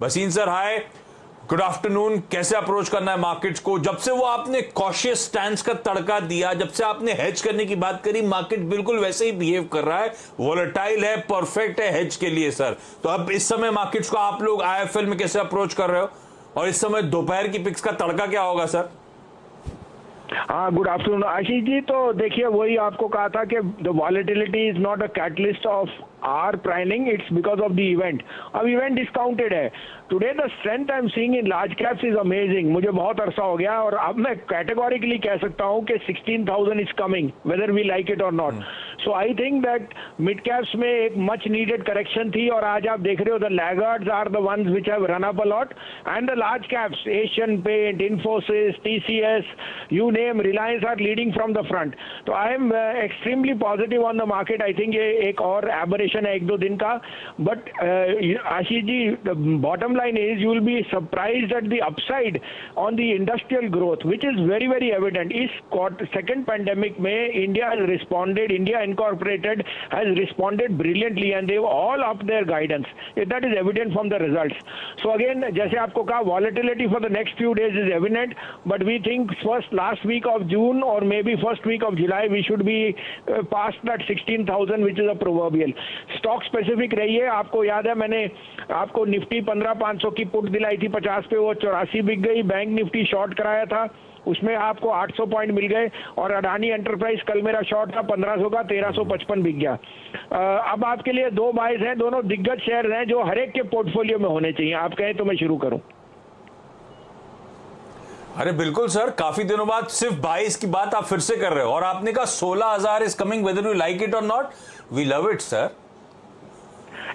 Bhasin sir hi, good afternoon. कैसे approach करना है मार्केट्स को? जब से वो आपने कॉशियस स्टैंस का तड़का दिया, जब से आपने हेज करने की बात करी, मार्केट बिल्कुल वैसे ही बिहेव कर रहा है, वोलेटाइल है, परफेक्ट है हेज के लिए सर। तो अब इस समय मार्केट्स को आप लोग आईएफएल में कैसे अप्रोच कर रहे हो, और इस समय दोपहर की पिक्स का तड़का क्या होगा सर? हाँ, गुड आफ्टरनून आशीष जी। तो देखिए, वही आपको कहा था कि the volatility is not a catalyst of our priming, it's because of the event. अब इवेंट डिस्काउंटेड है। Today the strength I am seeing in large caps is amazing. मुझे बहुत अरसा हो गया और अब मैं कैटेगोरिकली कह सकता हूं कि 16,000 is coming whether we like it और not. So I think that mid caps में एक मच नीडेड करेक्शन थी, और आज आप देख रहे हो the laggards are the ones which have run up a lot, and the large caps Asian Paint, Infosys, TCS, you name, Reliance are leading from the front. तो I am extremely positive on the market. I think ये एक और aberration है एक दो दिन का, but Ashish ji, the bottom line is you will be surprised at the upside on the industrial growth, which is very very evident. Is second pandemic में India has responded, India Incorporated has responded brilliantly, and they've all upped their guidance. That is evident from the results. So again, जैसे आपको कहा, volatility for the next few days is evident, but we think last week of June or maybe first week of July we should be past that 16,000, which is a proverbial. Stock specific रहिए। आपको याद है, मैंने आपको Nifty 15,500 की put दिलाई थी 50 पे, वो 84 बिक गई। बैंक निफ्टी शॉर्ट कराया था, उसमें आपको 800 पॉइंट मिल गए। और अडानी एंटरप्राइज कल मेरा शॉर्ट था 1500 का, 1355 बिक गया। अब आपके लिए दो बाइज हैं, दोनों दिग्गज शेयर हैं जो हर एक के पोर्टफोलियो में होने चाहिए। आप कहें तो मैं शुरू करूं? अरे बिल्कुल सर, काफी दिनों बाद सिर्फ 22 की बात आप फिर से कर रहे हो, और आपने कहा 16,000 is coming whether you like it और not. We love it sir.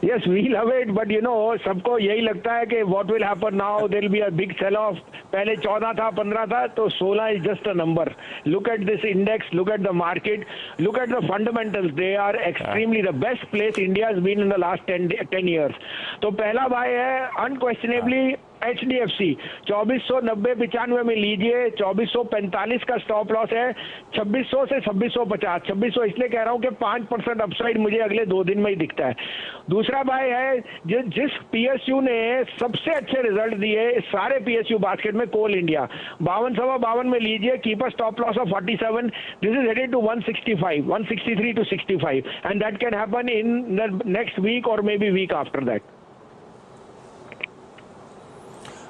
Yes, we love it, but you know, सबको यही लगता है कि what will happen now, there will be a big sell off. पहले 14 था, 15 था, तो 16 is just a number. Look at this index, look at the market, look at the fundamentals. They are extremely the best place India has been in the last 10 years. तो पहला भाई है unquestionably HDFC 2490-95 में लीजिए। 2445 का stop loss है। 2600 से 2650। 2600 इसलिए कह रहा हूं कि 5% अपसाइड मुझे अगले 2 दिन में ही दिखता है। दूसरा भाई है जिस पीएसयू ने सबसे अच्छे रिजल्ट दिए सारे पीएसयू बास्केट में, कोल इंडिया 5252 में लीजिए। Keep a stop loss of 47। This is headed to 165, 163 to 65, and that can happen in the next week और may be week after that.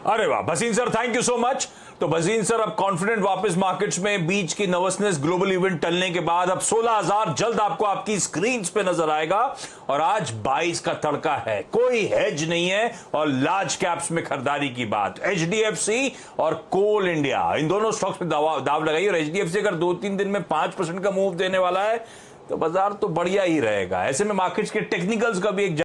अरे वाह Bhasin sir, thank you so much. तो Bhasin sir अब confident वापस markets में, बीच की नर्वसनेस ग्लोबल इवेंट टलने के बाद अब 16,000 जल्द आपको आपकी स्क्रीन्स पे नजर आएगा। और आज 22 का तड़का है, कोई हेज नहीं है, और लार्ज कैप्स में खरीदारी की बात। एचडीएफसी और कोल इंडिया, इन दोनों स्टॉक्स पे दाव लगाइए। और एचडीएफसी अगर 2-3 दिन में 5% का मूव देने वाला है तो बाजार तो बढ़िया ही रहेगा। ऐसे में मार्केट्स के टेक्निकल्स का भी एक